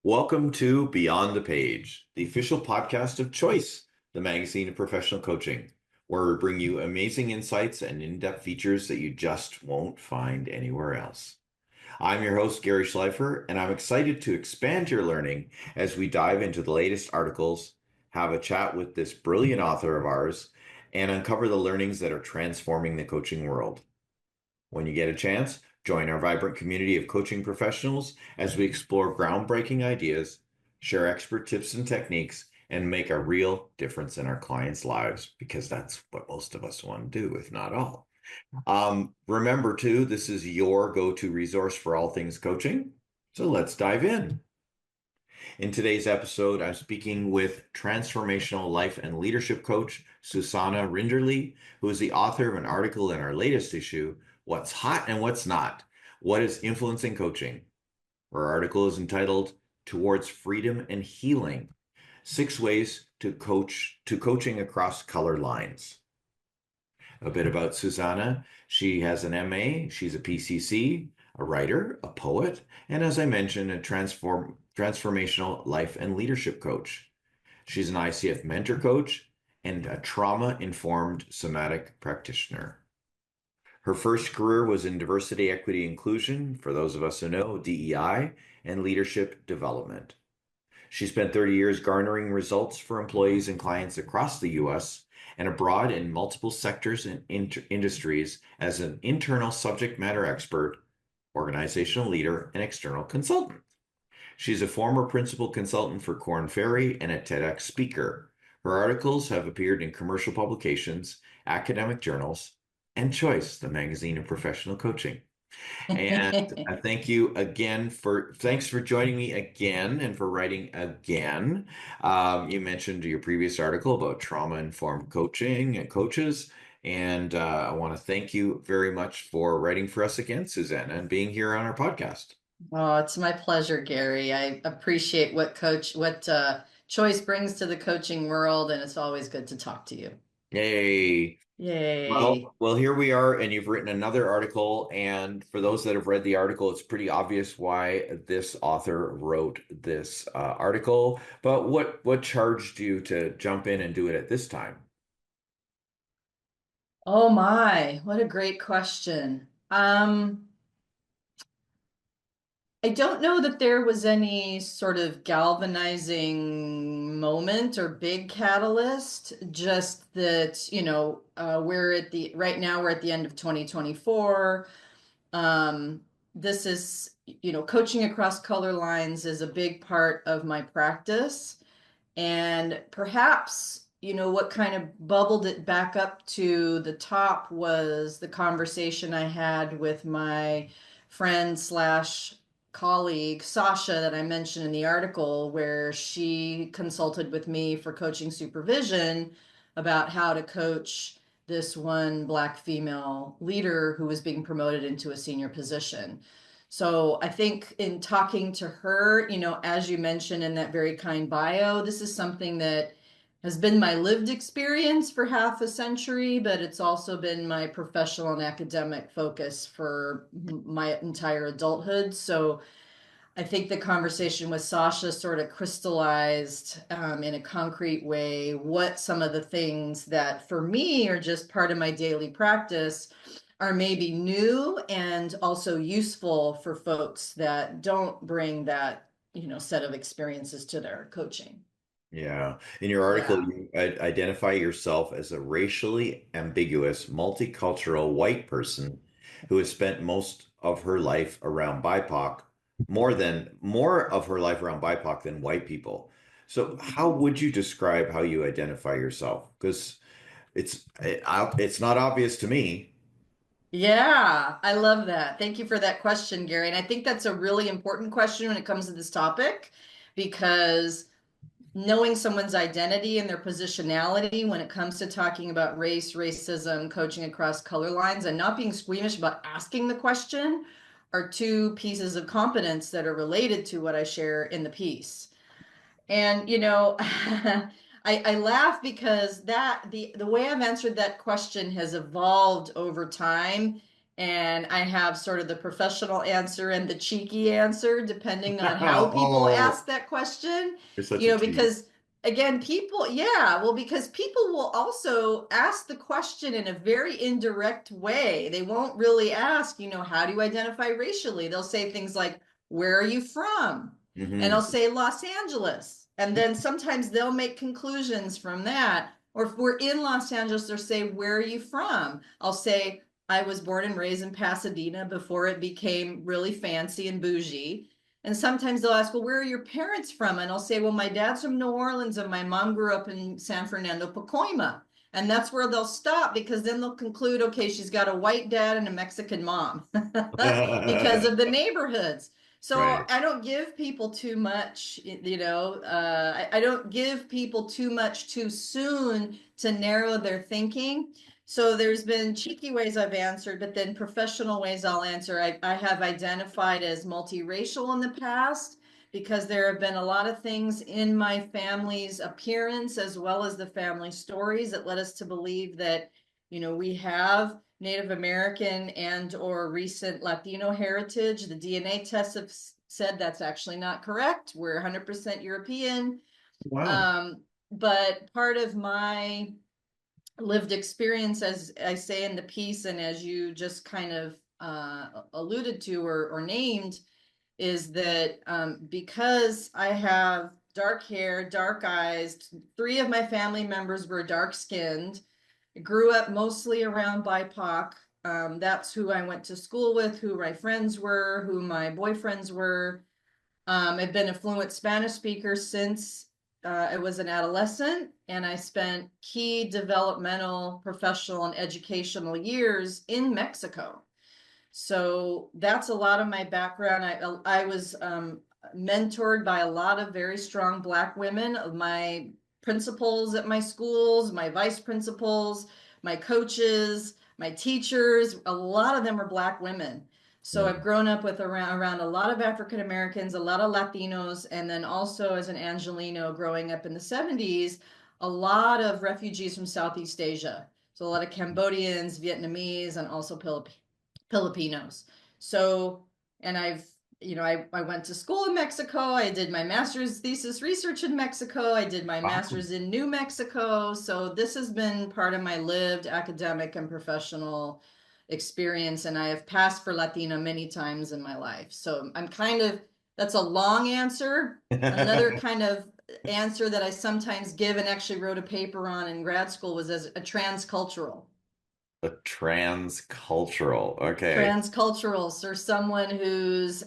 Welcome to Beyond the Page, the official podcast of Choice, the magazine of professional coaching, where we bring you amazing insights and in-depth features that you just won't find anywhere else. I'm your host, Gary Schleifer, and I'm excited to expand your learning as we dive into the latest articles, have a chat with this brilliant author of ours, and uncover the learnings that are transforming the coaching world. When you get a chance, join our vibrant community of coaching professionals as we explore groundbreaking ideas, share expert tips and techniques, and make a real difference in our clients' lives because that's what most of us want to do, if not all. Remember, too, this is your go-to resource for all things coaching. So let's dive in. In today's episode, I'm speaking with transformational life and leadership coach Susana Rinderle, who is the author of an article in our latest issue, What's Hot and What's Not? What is Influencing Coaching? Her article is entitled Towards Freedom and Healing: 6 Ways to Coaching Across Color Lines. A bit about Susana. She has an MA, she's a PCC, a writer, a poet, and as I mentioned, a transformational life and leadership coach. She's an ICF mentor coach and a trauma-informed somatic practitioner. Her first career was in diversity, equity, inclusion, for those of us who know, DEI, and leadership development. She spent 30 years garnering results for employees and clients across the US and abroad in multiple sectors and industries as an internal subject matter expert, organizational leader, and external consultant. She's a former principal consultant for Korn Ferry and a TEDx speaker. Her articles have appeared in commercial publications, academic journals, and Choice, the magazine of professional coaching. And thanks for joining me again and for writing again. You mentioned your previous article about trauma-informed coaching and coaches. And I want to thank you very much for writing for us again, Susanna, and being here on our podcast. Oh, it's my pleasure, Gary. I appreciate what Choice brings to the coaching world, and it's always good to talk to you. Yay. Yay. Well, here we are, and you've written another article. And for those that have read the article, it's pretty obvious why this author wrote this article. But what charged you to jump in and do it at this time? Oh my, what a great question. I don't know that there was any sort of galvanizing moment or big catalyst, just that, right now we're at the end of 2024. Um, this is, coaching across color lines is a big part of my practice. And perhaps, what kind of bubbled it back up to the top was the conversation I had with my friend slash colleague, Sasha, that I mentioned in the article, where she consulted with me for coaching supervision about how to coach this one Black female leader who was being promoted into a senior position. So I think in talking to her, as you mentioned in that very kind bio, this is something that has been my lived experience for half a century, but it's also been my professional and academic focus for my entire adulthood. So I think the conversation with Sasha sort of crystallized in a concrete way what some of the things that for me are just part of my daily practice are maybe new and also useful for folks that don't bring that, set of experiences to their coaching. Yeah. In your article, Yeah. you identify yourself as a racially ambiguous, multicultural white person who has spent most of her life around BIPOC, more of her life around BIPOC than white people. So how would you describe how you identify yourself? Because it's not obvious to me. Yeah, I love that. Thank you for that question, Gary. And I think that's a really important question when it comes to this topic because knowing someone's identity and their positionality when it comes to talking about race, racism, coaching across color lines, and not being squeamish about asking the question are two pieces of competence that are related to what I share in the piece. And I laugh because the way I've answered that question has evolved over time And I have sort of the professional answer and the cheeky answer, depending on how people Oh, ask that question. you're such a tease. Because again, people, yeah, well, because people will also ask the question in a very indirect way. They won't really ask, how do you identify racially? They'll say things like, where are you from? And I'll Hmm. say Los Angeles. And then sometimes they'll make conclusions from that. Or if we're in Los Angeles, they'll say, where are you from? I'll say, I was born and raised in Pasadena before it became really fancy and bougie. And sometimes they'll ask, well, where are your parents from? And I'll say, well, my dad's from New Orleans and my mom grew up in San Fernando, Pacoima. And that's where they'll stop because then they'll conclude, okay, she's got a white dad and a Mexican mom because of the neighborhoods. So Right. I don't give people too much, I don't give people too much too soon to narrow their thinking. So there's been cheeky ways I've answered, but then professional ways I'll answer. I have identified as multiracial in the past because there have been a lot of things in my family's appearance as well as the family stories that led us to believe that, we have Native American and or recent Latino heritage. The DNA tests have said that's actually not correct. We're 100% European. Wow. Um, but part of my lived experience, as I say in the piece, and as you just kind of alluded to or named, is that because I have dark hair, dark eyes, three of my family members were dark skinned, grew up mostly around BIPOC. That's who I went to school with, who my friends were, who my boyfriends were. I've been a fluent Spanish speaker since I was an adolescent, and I spent key developmental, professional, and educational years in Mexico. So that's a lot of my background. I was mentored by a lot of very strong Black women. My principals at my schools, my vice principals, my coaches, my teachers, a lot of them are Black women. So I've Mm. grown up with around a lot of African Americans, a lot of Latinos, and then also as an Angelino growing up in the 70s, a lot of refugees from Southeast Asia. So a lot of Cambodians, Vietnamese, and also Filipinos. So, and I went to school in Mexico. I did my master's thesis research in Mexico. I did my Wow. master's in New Mexico. So this has been part of my lived academic and professional experience. And I have passed for Latina many times in my life. So that's a long answer. Another kind of answer that I sometimes give and actually wrote a paper on in grad school was as a transcultural. A transcultural. Okay. Transculturals or someone whose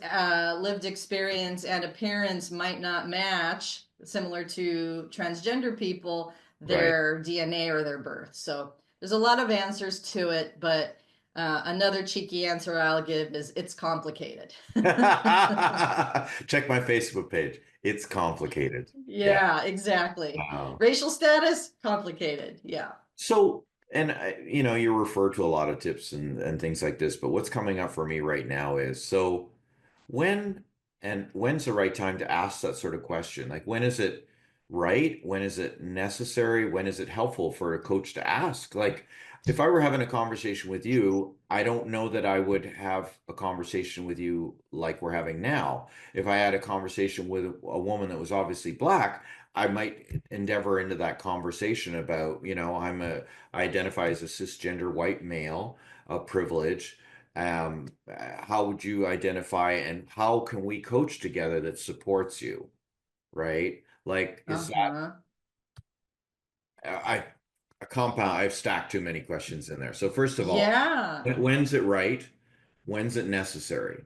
lived experience and appearance might not match, similar to transgender people, Right. their DNA or their birth. So there's a lot of answers to it, but another cheeky answer I'll give is it's complicated. Check my Facebook page. It's complicated. Yeah. Yeah, exactly. Wow. Racial status, complicated. Yeah. So, and you refer to a lot of tips and things like this, but what's coming up for me right now is so when when's the right time to ask that sort of question? Like when is it right? When is it necessary? When is it helpful for a coach to ask? Like if I were having a conversation with you, I don't know that I would have a conversation with you like we're having now. If I had a conversation with a woman that was obviously black, I might endeavor into that conversation about, I identify as a cisgender white male, a privilege. How would you identify and how can we coach together that supports you, right? Like, is that Uh-huh. I a compound? I've stacked too many questions in there. So first of all, Yeah. when's it right? When's it necessary?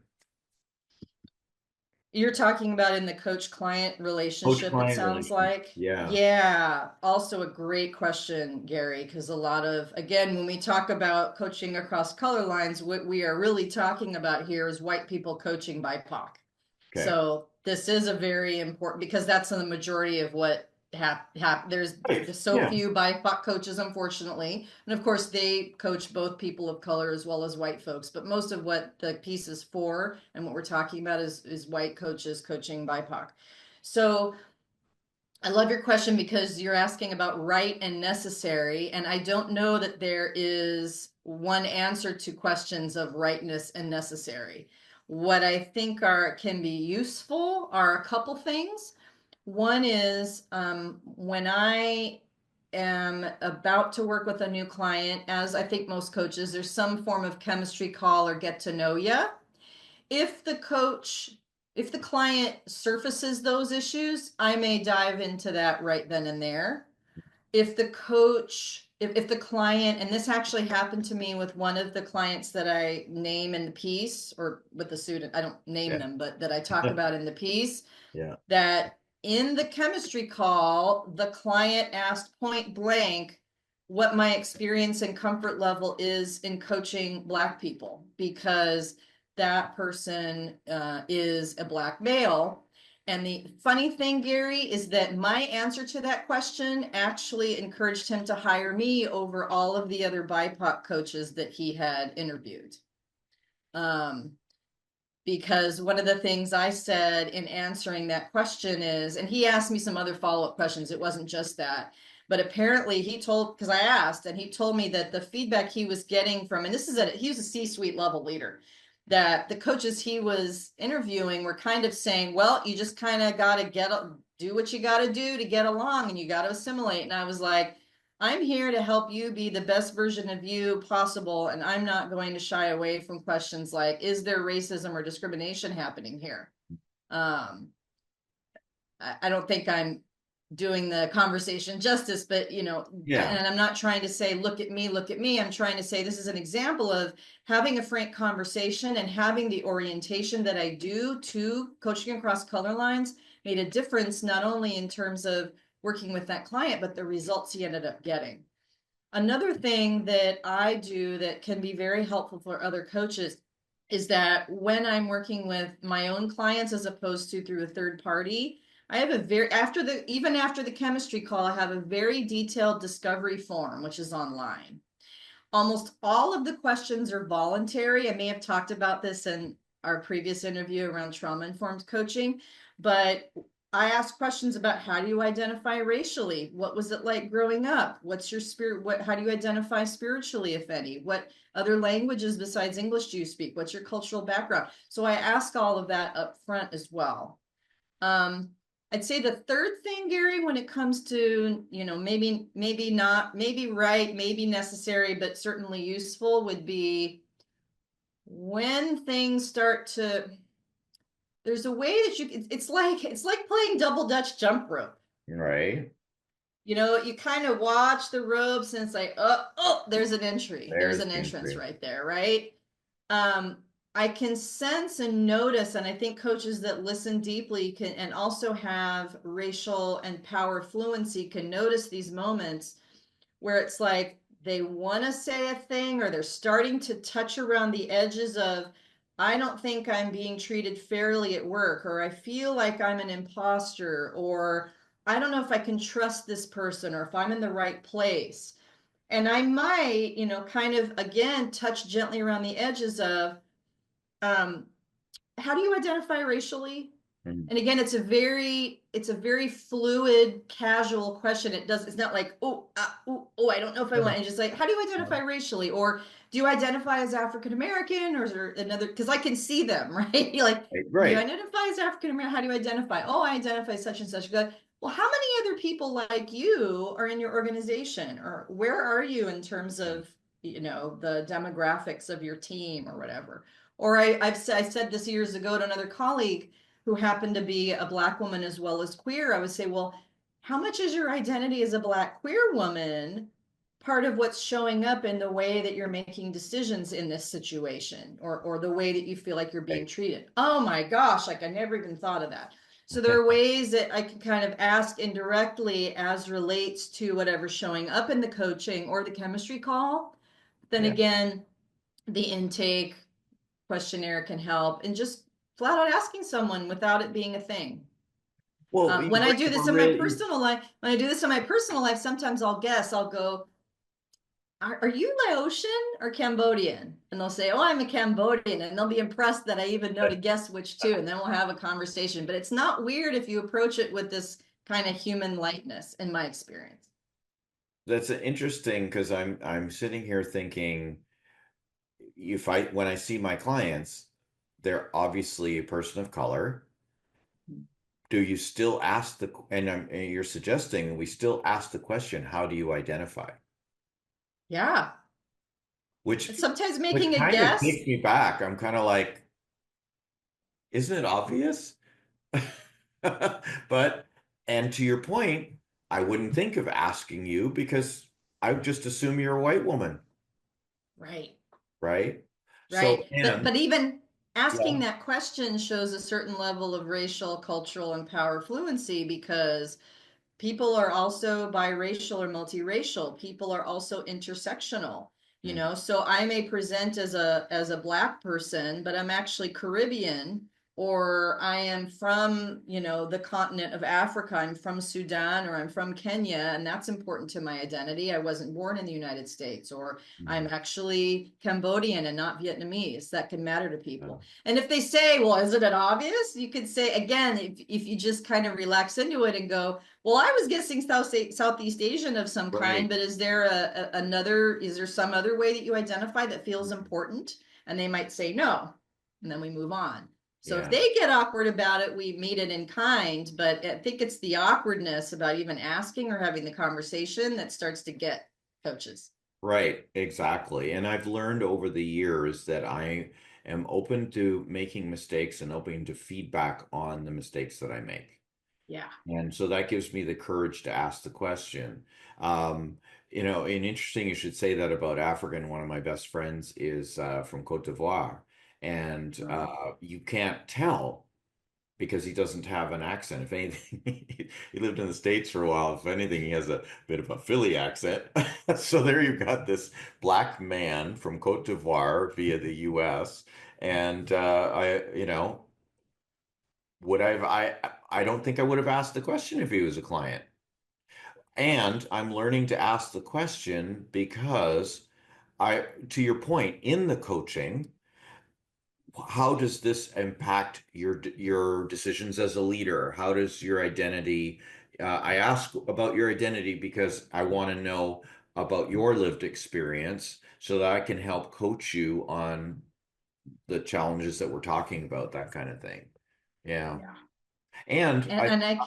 You're talking about in the coach-client relationship, it Coach-client sounds relationship. like. Yeah. Yeah, also a great question, Gary, because a lot of, again, when we talk about coaching across color lines, what we are really talking about here is white people coaching BIPOC. Okay. So this is a very important because that's the majority of what there's Right. so Yeah. few BIPOC coaches, unfortunately, and of course they coach both people of color as well as white folks. But most of what the piece is for and what we're talking about is white coaches coaching BIPOC. So I love your question because you're asking about right and necessary, and I don't know that there is one answer to questions of rightness and necessary. What I think are can be useful are a couple things. One is when I am about to work with a new client, as I think most coaches, there's some form of chemistry call or get to know you. If the coach, if the client surfaces those issues, I may dive into that right then and there. If the coach, if the client, and this actually happened to me with one of the clients that I name in the piece, or with the student, I don't name Yeah. them, but that I talk about in the piece, Yeah. that in the chemistry call, the client asked point blank what my experience and comfort level is in coaching Black people, because that person is a Black male. And the funny thing, Gary, is that my answer to that question actually encouraged him to hire me over all of the other BIPOC coaches that he had interviewed. Um, because one of the things I said in answering that question is, and he asked me some other follow-up questions, it wasn't just that, but apparently he told, because I asked, and he told me that the feedback he was getting from, and this is he was a C-suite level leader, that the coaches he was interviewing were kind of saying, well, you just kind of got to do what you got to do to get along, and you got to assimilate. And I was like, I'm here to help you be the best version of you possible, and I'm not going to shy away from questions like, is there racism or discrimination happening here? Um, I don't think I'm doing the conversation justice, but Yeah. and I'm not trying to say, look at me, look at me. I'm trying to say this is an example of having a frank conversation and having the orientation that I do to coaching across color lines made a difference, not only in terms of working with that client, but the results he ended up getting. Another thing that I do that can be very helpful for other coaches is that when I'm working with my own clients as opposed to through a third party, I have a very, even after the chemistry call, I have a very detailed discovery form, which is online. Almost all of the questions are voluntary. I may have talked about this in our previous interview around trauma-informed coaching, but I ask questions about how do you identify racially? What was it like growing up? What's your spirit? How do you identify spiritually, if any? What other languages besides English do you speak? What's your cultural background? So I ask all of that up front as well. Um, I'd say the third thing, Gary, when it comes to, maybe not, maybe right, maybe necessary, but certainly useful, would be when things start to, there's a way that it's like playing double Dutch jump rope. Right. You kind of watch the ropes and it's like, oh, there's an entry. There's There's an the entrance entry. right there, right? um, I can sense and notice, and I think coaches that listen deeply can, and also have racial and power fluency, can notice these moments where it's like they want to say a thing or they're starting to touch around the edges of, I don't think I'm being treated fairly at work, or I feel like I'm an imposter, or I don't know if I can trust this person or if I'm in the right place. And I might, kind of again touch gently around the edges of, um, how do you identify racially? Mhm. And again, it's a very fluid, casual question. It's not like, I don't know if I want, and just like, how do you identify racially? Or do you identify as African American, or is there another, because I can see them, right? You're like, Right. do you Right. identify as African American? How do you identify? Oh, I identify as such and such. Good. Well, how many other people like you are in your organization? Or where are you in terms of, the demographics of your team or whatever? Or I said this years ago to another colleague who happened to be a Black woman as well as queer. I would say, well, how much is your identity as a Black queer woman part of what's showing up in the way that you're making decisions in this situation, or the way that you feel like you're being Right. treated? Oh my gosh, like I never even thought of that. So there are ways that I can kind of ask indirectly as relates to whatever's showing up in the coaching or the chemistry call. Then Yeah. again, the intake questionnaire can help, and just flat out asking someone without it being a thing. Well, you When I bring do up a this in my really personal life, sometimes I'll guess, I'll go, are you Laotian or Cambodian? And they'll say, oh, I'm a Cambodian. And they'll be impressed that I even know to guess which two. And then we'll have a conversation. But it's not weird if you approach it with this kind of human lightness in my experience. That's interesting because I'm sitting here thinking, if I when I see my clients, they're obviously a person of color. Do you still ask and you're suggesting we still ask the question, how do you identify? Yeah. Which And sometimes which making a kind of guess. takes me back. I'm kind of like, isn't it obvious? But, and to your point, I wouldn't think of asking you because I would just assume you're a white woman, Right. right? So, Right. and But even asking yeah. that question shows a certain level of racial, cultural, and power fluency because people are also biracial or multiracial. People are also intersectional, you Mhm. know. So I may present as a black person, but I'm actually Caribbean, or I am from, you know, the continent of Africa. I'm from Sudan, or I'm from Kenya, and that's important to my identity. I wasn't born in the United States, or I'm Mhm. actually Cambodian and not Vietnamese. That can matter to Yeah. people. And if they say, well, isn't it obvious? You could say, again, if you just kind of relax into it and go, well, I was guessing Southeast Asian of some kind, Right. but is there another, is there some other way that you identify that feels Mhm. important? And they might say no, and then we move on. So if Yeah. they get awkward about it, we meet it in kind, but I think it's the awkwardness about even asking or having the conversation that starts to get coaches. Right, exactly. And I've learned over the years that I am open to making mistakes and open to feedback on the mistakes that I make. Yeah. And so that gives me the courage to ask the question. And interesting, you should say that about African. One of my best friends is from Cote d'Ivoire, and Oh, you can't tell because he doesn't have an accent. If anything, he lived in the States for a while. If anything, he has a bit of a Philly accent. So there you've got this black man from Cote d'Ivoire via the US. And I don't think I would have asked the question if he was a client. And I'm learning to ask the question because to your point, in the coaching, how does this impact your decisions as a leader? How does your identity? I ask about your identity because I want to know about your lived experience so that I can help coach you on the challenges that we're talking about, that kind of thing. Yeah. yeah. And And, and I,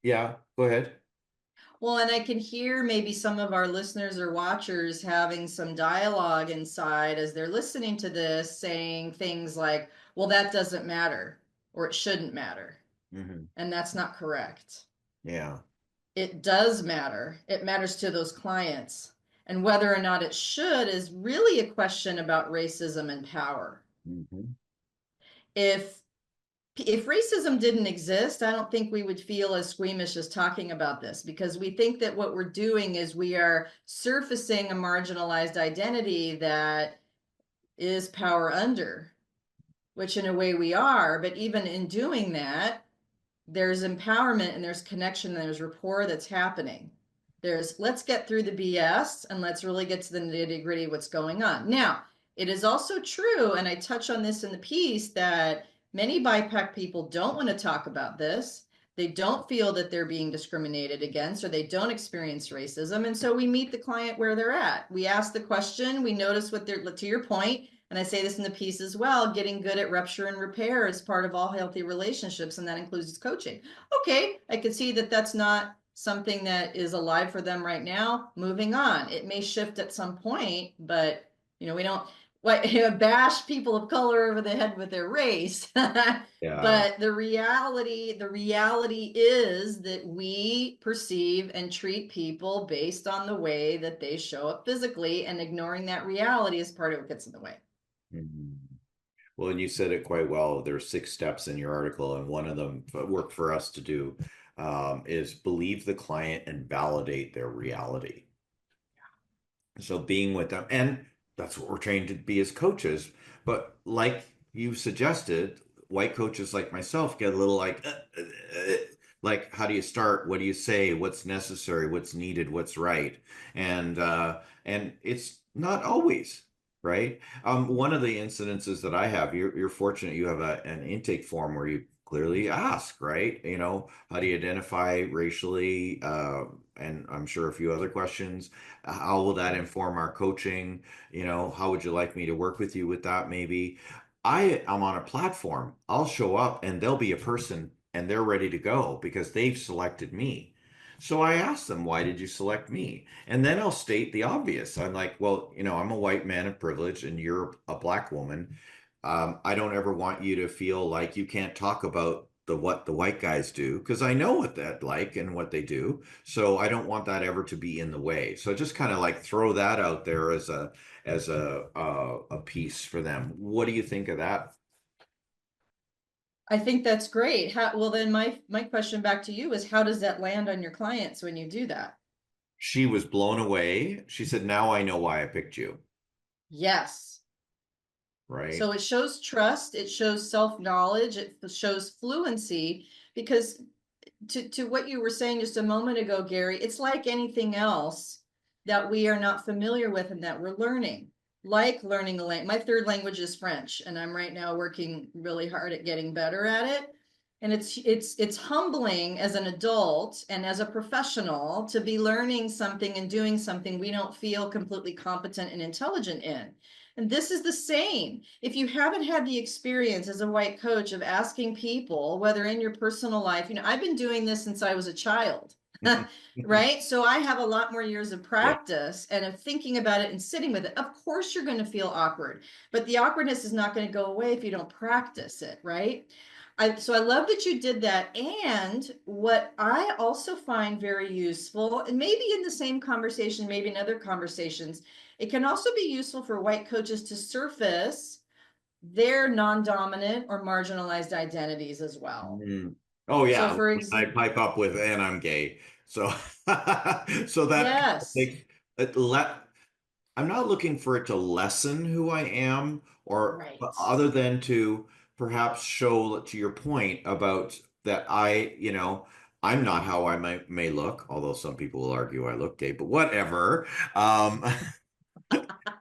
yeah, go ahead. Well, and I can hear maybe some of our listeners or watchers having some dialogue inside as they're listening to this, saying things like, well, that doesn't matter, or it shouldn't matter. Hmm. And that's not correct. Yeah. It does matter. It matters to those clients. And whether or not it should is really a question about racism and power. Hmm. If if racism didn't exist, I don't think we would feel as squeamish as talking about this because we think that what we're doing is we are surfacing a marginalized identity that is power under, which in a way we are. But even in doing that, there's empowerment and there's connection and there's rapport that's happening. There's let's get through the BS and let's really get to the nitty gritty of what's going on. Now, it is also true, and I touch on this in the piece, that many BIPAC people don't want to talk about this. They don't feel that they're being discriminated against or they don't experience racism. And so we meet the client where they're at. We ask the question, we notice what they're, to your point, and I say this in the piece as well, getting good at rupture and repair is part of all healthy relationships, and that includes coaching. Okay, I can see that that's not something that is alive for them right now. Moving on. It may shift at some point, but we don't bash people of color over the head with their race. Yeah. But the reality is that we perceive and treat people based on the way that they show up physically, and ignoring that reality is part of what gets in the way. Mhm. Well, and you said it quite well. There are 6 steps in your article, and one of them work for us to do is believe the client and validate their reality. So being with them, and that's what we're trained to be as coaches. But like you suggested, white coaches like myself get a little like, how do you start? What do you say? What's necessary? What's needed? What's right? And it's not always right. One of the incidences that I have, you're fortunate you have an intake form where you clearly ask, right? How do you identify racially? And I'm sure a few other questions. How will that inform our coaching? How would you like me to work with you with that? Maybe I am on a platform. I'll show up and there'll be a person and they're ready to go because they've selected me. So I ask them, why did you select me? And then I'll state the obvious. I'm like, well, I'm a white man of privilege and you're a black woman. I don't ever want you to feel like you can't talk about what the white guys do because I know what that like and what they do. So I don't want that ever to be in the way. So just kind of like throw that out there as a piece for them. What do you think of that? I think that's great. Well, then my question back to you is how does that land on your clients when you do that? She was blown away. She said, "Now I know why I picked you." Yes. Right? So it shows trust, it shows self-knowledge, it shows fluency because to what you were saying just a moment ago, Gary, it's like anything else that we are not familiar with and that we're learning. Like learning a language. My third language is French, and I'm right now working really hard at getting better at it. And it's humbling as an adult and as a professional to be learning something and doing something we don't feel completely competent and intelligent in. And this is the same. If you haven't had the experience as a white coach of asking people, whether in your personal life, I've been doing this since I was a child, right? So I have a lot more years of Yeah. practice and of thinking about it and sitting with it. Of course, you're going to feel awkward, but the awkwardness is not going to go away if you don't practice it, right? So I love that you did that. And what I also find very useful, and maybe in the same conversation, maybe in other conversations, it can also be useful for white coaches to surface their non-dominant or marginalized identities as well. Mm. Oh So yeah, for I example, pipe up with, and I'm gay. So so that yes, like let I'm not looking for it to lessen who I am or right. other than to perhaps show to your point about that I'm not how I may look, although some people will argue I look gay, but whatever. Um,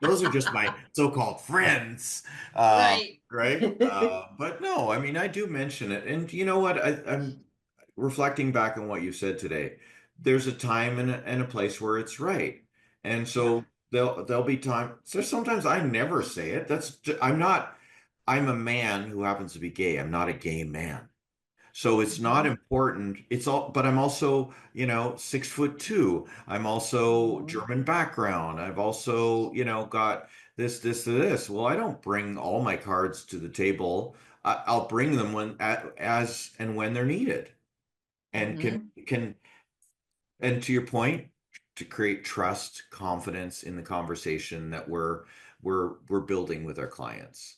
those are just my so-called friends, Right. right? But no, I mean, I do mention it. And you know what? I'm reflecting back on what you said today. There's a time and a place where it's right. And Yeah. so there'll be time. So sometimes I never say it. I'm not, I'm a man who happens to be gay. I'm not a gay man. So it's not Mhm. important. But I'm also, 6'2". I'm also Mhm. German background. I've also, got this. Well, I don't bring all my cards to the table. I'll bring them as and when they're needed. And Mhm. and to your point, to create trust, confidence in the conversation that we're building with our clients.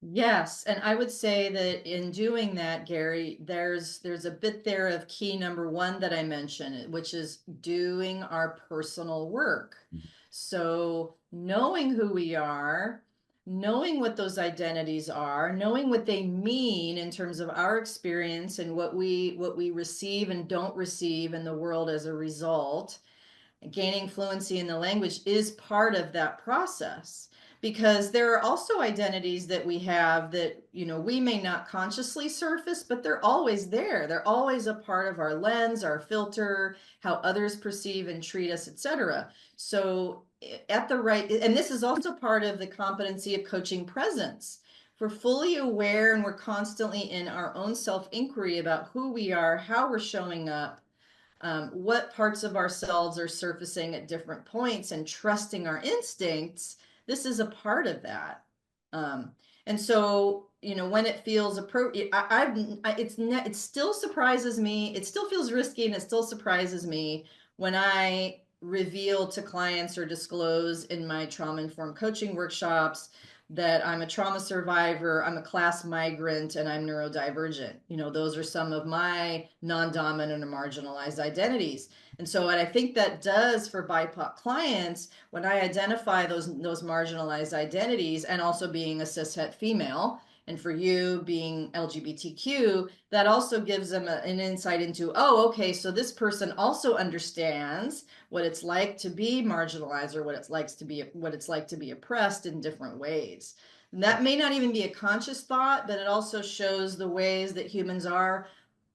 Yes, and I would say that in doing that, Gary, there's a bit there of key number one that I mentioned, which is doing our personal work. So knowing who we are, knowing what those identities are, knowing what they mean in terms of our experience and what we receive and don't receive in the world as a result, gaining fluency in the language is part of that process because there are also identities that we have that we may not consciously surface, but they're always there. They're always a part of our lens, our filter, how others perceive and treat us, etc. So at the right, and this is also part of the competency of coaching presence. We're fully aware and we're constantly in our own self inquiry about who we are, how we're showing up, what parts of ourselves are surfacing at different points, and trusting our instincts. This is a part of that. Um, and so, when it feels appropriate, it still surprises me. It still feels risky, and it still surprises me when I reveal to clients or disclose in my trauma informed coaching workshops that I'm a trauma survivor, I'm a class migrant, and I'm neurodivergent. Those are some of my non-dominant or marginalized identities. And so what I think that does for BIPOC clients, when I identify those marginalized identities, and also being a cishet female, And for you being LGBTQ, that also gives them an insight into, oh, okay, so this person also understands what it's like to be marginalized, or what it's like to be oppressed in different ways. And that may not even be a conscious thought, but it also shows the ways that humans are.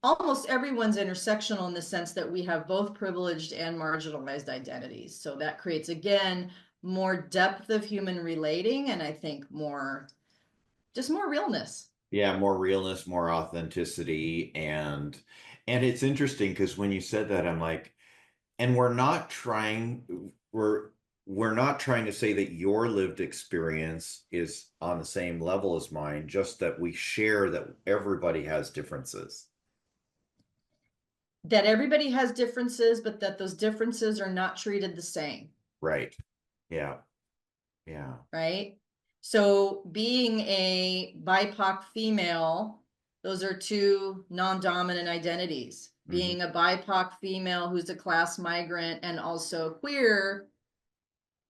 Almost everyone's intersectional in the sense that we have both privileged and marginalized identities. So that creates, again, more depth of human relating, and I think more realness. Yeah, more realness, more authenticity, and it's interesting because when you said that, I'm like, and we're not trying to say that your lived experience is on the same level as mine, just that we share that everybody has differences. That everybody has differences, but that those differences are not treated the same. Right. Yeah. Yeah. Right? So being a BIPOC female, those are two non-dominant identities. Hmm. Being a BIPOC female who's a class migrant and also queer,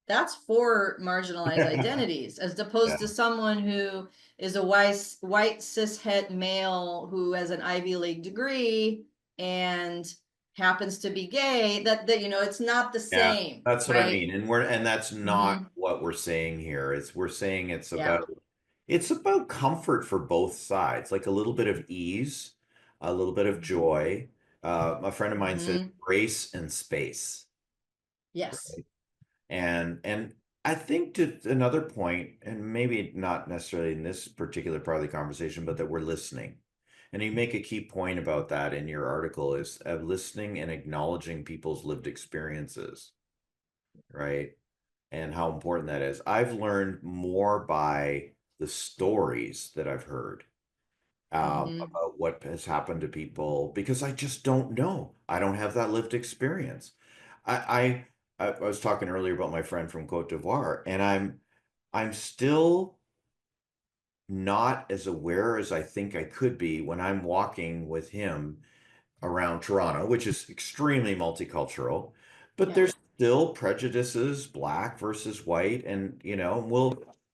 that's four marginalized identities, as opposed to Yeah. someone who is a white cis het male who has an Ivy League degree and happens to be gay. That it's not the Yeah. same, That's what I right? mean. And that's not Mm-hmm. what we're saying here. We're saying Yeah. it's about comfort for both sides, like a little bit of ease, a little bit of joy. A friend of mine says Mm-hmm. grace and space. Yes. And I think to another point, and maybe not necessarily in this particular part of the conversation, but that we're listening. And you make a key point about that in your article is of listening and acknowledging people's lived experiences, right? And how important that is. I've learned more by the stories that I've heard Mm-hmm. about what has happened to people because I just don't know. I don't have that lived experience. I was talking earlier about my friend from Cote d'Ivoire, and I'm still not as aware as I think I could be when I'm walking with him around Toronto, which is extremely multicultural, but Yeah. there's still prejudices, black versus white, and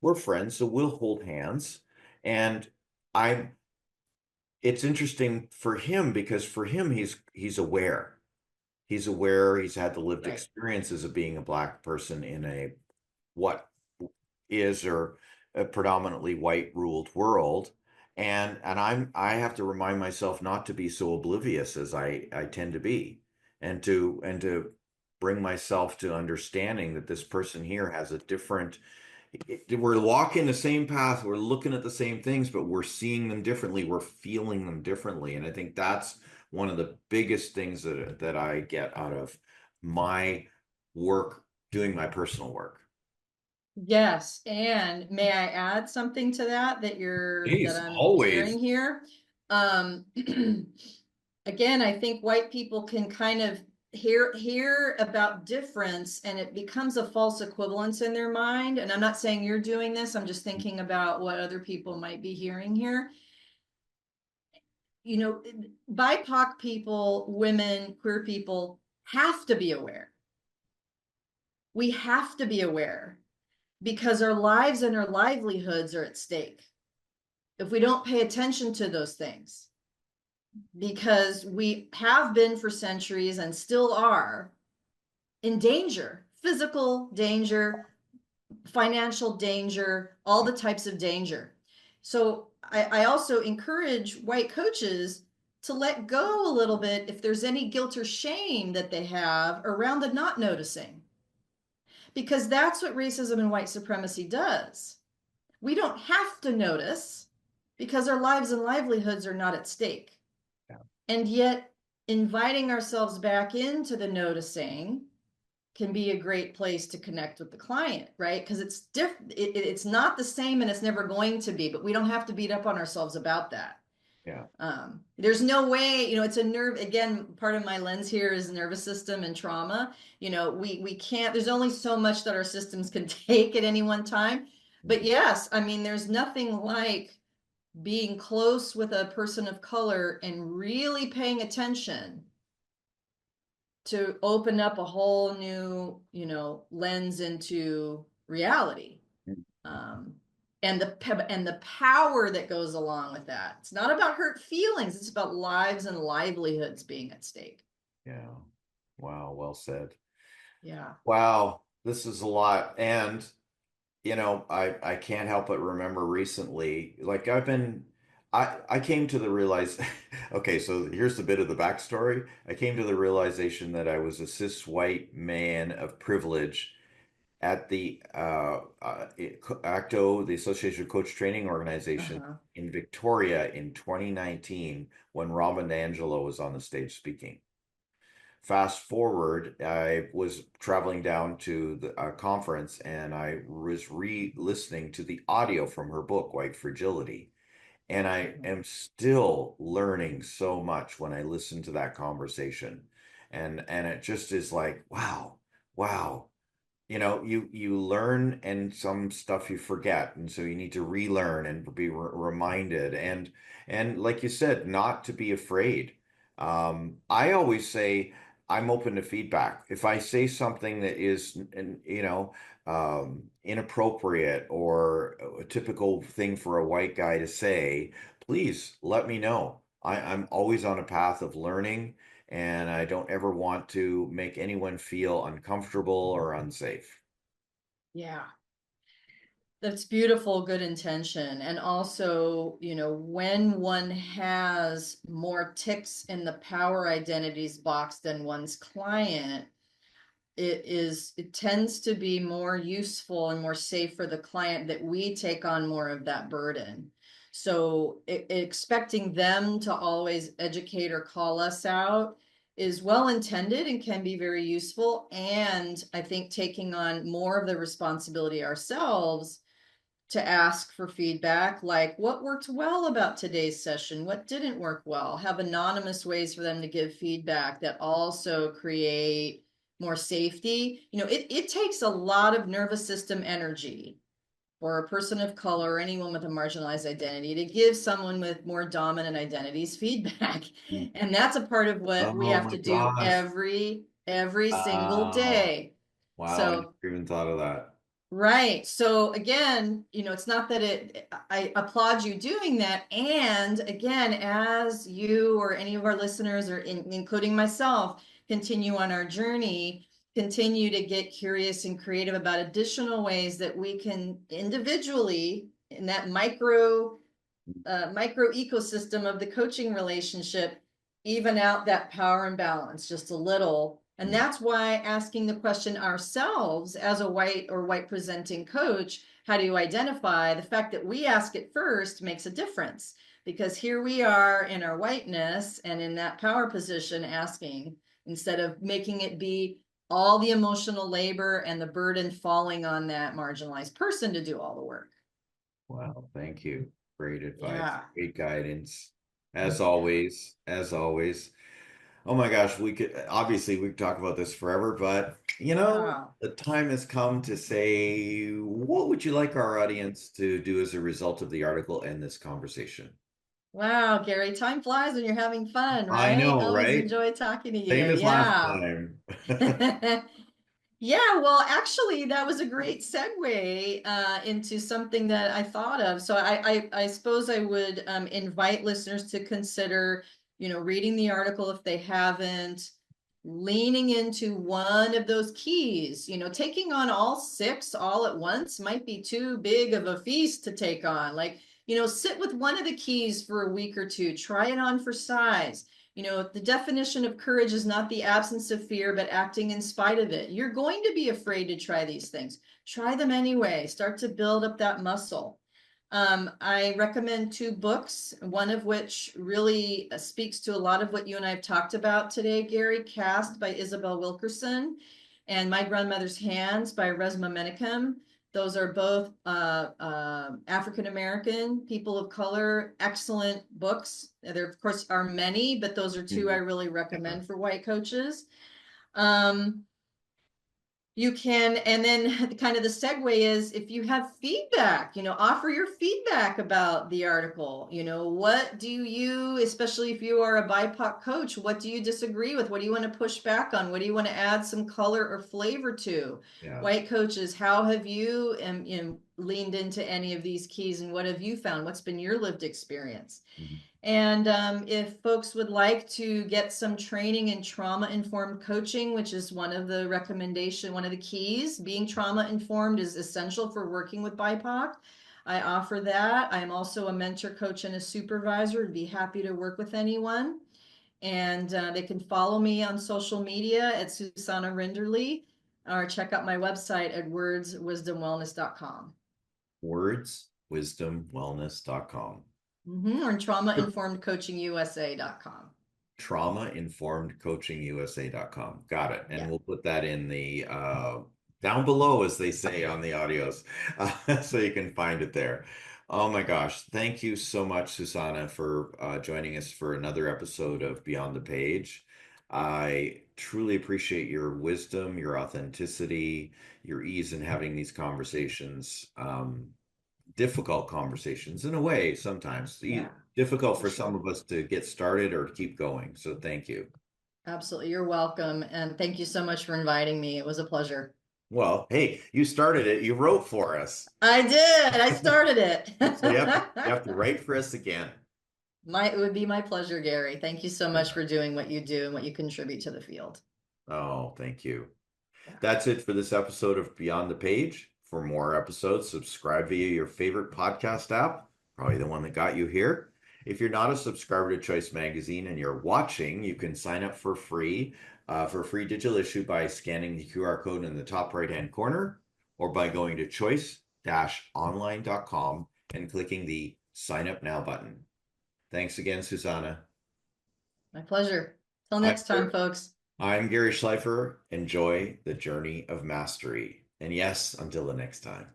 we're friends, so we'll hold hands. And I'm it's interesting for him because for him he's aware. He's aware, he's had the lived Right. experiences of being a black person in what is or a predominantly white ruled world. And I have to remind myself not to be so oblivious as I tend to be, and to bring myself to understanding that this person here has a different, we're walking the same path, we're looking at the same things, but we're seeing them differently, we're feeling them differently. And I think that's one of the biggest things that I get out of my work, doing my personal work. Yes, and may I add something to that Jeez, I'm always. hearing here? Um, again, I think white people can kind of hear about difference, and it becomes a false equivalence in their mind. And I'm not saying you're doing this, I'm just thinking about what other people might be hearing here. You know, BIPOC people, women, queer people have to be aware. We have to be aware because our lives and our livelihoods are at stake if we don't pay attention to those things, because we have been for centuries and still are in danger, physical danger, financial danger, all the types of danger. So I also encourage white coaches to let go a little bit if there's any guilt or shame that they have around the not noticing, because that's what racism and white supremacy does. We don't have to notice because our lives and livelihoods are not at stake. Yeah. And yet, inviting ourselves back into the noticing can be a great place to connect with the client, right? Because it's different, it's not the same, and it's never going to be, but we don't have to beat up on ourselves about that. Yeah. There's no way, it's a nerve. Again, part of my lens here is nervous system and trauma. We can't, there's only so much that our systems can take at any one time. But yes, I mean, there's nothing like being close with a person of color and really paying attention to open up a whole new, lens into reality. Mhm. Um, and the power that goes along with that. It's not about hurt feelings, it's about lives and livelihoods being at stake. Yeah. Wow. Well said. Yeah. Wow. This is a lot. And I can't help but remember recently, like I came to the realize, okay, so here's the bit of the backstory. I came to the realization that I was a cis white man of privilege at the ACTO, the Association of Coach Training Organization Uh-huh. in Victoria in 2019 when Robin DiAngelo was on the stage speaking. Fast forward, I was traveling down to the conference and I was re-listening to the audio from her book, White Fragility. And I am still learning so much when I listen to that conversation. And it just is like, wow, wow. You learn and some stuff you forget, and so you need to relearn and be reminded. And like you said, not to be afraid. I always say I'm open to feedback. If I say something that is, inappropriate or a typical thing for a white guy to say, please let me know. I'm always on a path of learning, and I don't ever want to make anyone feel uncomfortable or unsafe. Yeah. That's beautiful, good intention. And also, when one has more ticks in the power identities box than one's client, it tends to be more useful and more safe for the client that we take on more of that burden. So expecting them to always educate or call us out is well intended and can be very useful. And I think taking on more of the responsibility ourselves to ask for feedback, like what worked well about today's session, what didn't work well, have anonymous ways for them to give feedback that also create more safety. It takes a lot of nervous system energy for a person of color or anyone with a marginalized identity to give someone with more dominant identities feedback. And that's a part of what we Oh have my to do gosh. every single Wow. day. Wow, I never So even thought of that. right. So again, it's not that I applaud you doing that. And again, as you or any of our listeners, or including myself, continue on our journey, continue to get curious and creative about additional ways that we can individually in that micro ecosystem of the coaching relationship, even out that power imbalance just a little. And that's why asking the question ourselves as a white or white presenting coach, how do you identify, the fact that we ask it first makes a difference, because here we are in our whiteness and in that power position asking, instead of making it be all the emotional labor and the burden falling on that marginalized person to do all the work. Wow, thank you. Great advice, Yeah. great guidance. As always, as always. Oh my gosh, we could talk about this forever, but Yeah. the time has come to say, what would you like our audience to do as a result of the article and this conversation? Wow, Gary, time flies when you're having fun, I right? know, Always right? enjoy talking to you. Same as last Yeah. time. Yeah, well, actually, that was a great segue into something that I thought of. So I suppose I would invite listeners to consider, reading the article if they haven't, leaning into one of those keys. Taking on all six all at once might be too big of a feast to take on. Like, sit with one of the keys for a week or two, try it on for size. The definition of courage is not the absence of fear, but acting in spite of it. You're going to be afraid to try these things. Try them anyway. Start to build up that muscle. I recommend two books, one of which really speaks to a lot of what you and I have talked about today, Gary. Cast by Isabel Wilkerson and My Grandmother's Hands by Resmaa Menakem. Those are both African American, people of color, excellent books. There, of course, are many, but those are two I really Yeah. recommend for white coaches. Um, you can, and then kind of the segue is, if you have feedback, offer your feedback about the article. What do you, especially if you are a BIPOC coach, what do you disagree with? What do you want to push back on? What do you want to add some color or flavor to? Yeah. White coaches, how have you leaned into any of these keys, and what have you found? What's been your lived experience? Mhm. And if folks would like to get some training in trauma informed coaching, which is one of the one of the keys, being trauma informed is essential for working with BIPOC. I offer that. I'm also a mentor, coach, and a supervisor. I'd be happy to work with anyone. And they can follow me on social media at Susana Rinderle, or check out my website at wordswisdomwellness.com. Wordswisdomwellness.com. Or traumainformedcoachingusa.com. Traumainformedcoachingusa.com. Got it. And Yeah. we'll put that in the down below, as they say on the audios, so you can find it there. Oh my gosh. Thank you so much, Susana, for joining us for another episode of Beyond the Page. I truly appreciate your wisdom, your authenticity, your ease in having these conversations. Difficult conversations in a way, sometimes Yeah, difficult for for some sure. of us to get started or to keep going. So thank you. Absolutely. You're welcome. And thank you so much for inviting me. It was a pleasure. Well, hey, you started it. You wrote for us. I did. I started So you have to it. write for us again. It would be my pleasure, Gary. Thank you so Yeah. much for doing what you do and what you contribute to the field. Oh, thank you. Yeah. That's it for this episode of Beyond the Page. For more episodes, subscribe via your favorite podcast app, probably the one that got you here. If you're not a subscriber to Choice Magazine and you're watching, you can sign up for a free digital issue by scanning the QR code in the top right-hand corner or by going to choice-online.com and clicking the Sign Up Now button. Thanks again, Susanna. My pleasure. Till I'm next time, folks. I'm Gary Schleifer. Enjoy the journey of mastery. And yes, until the next time.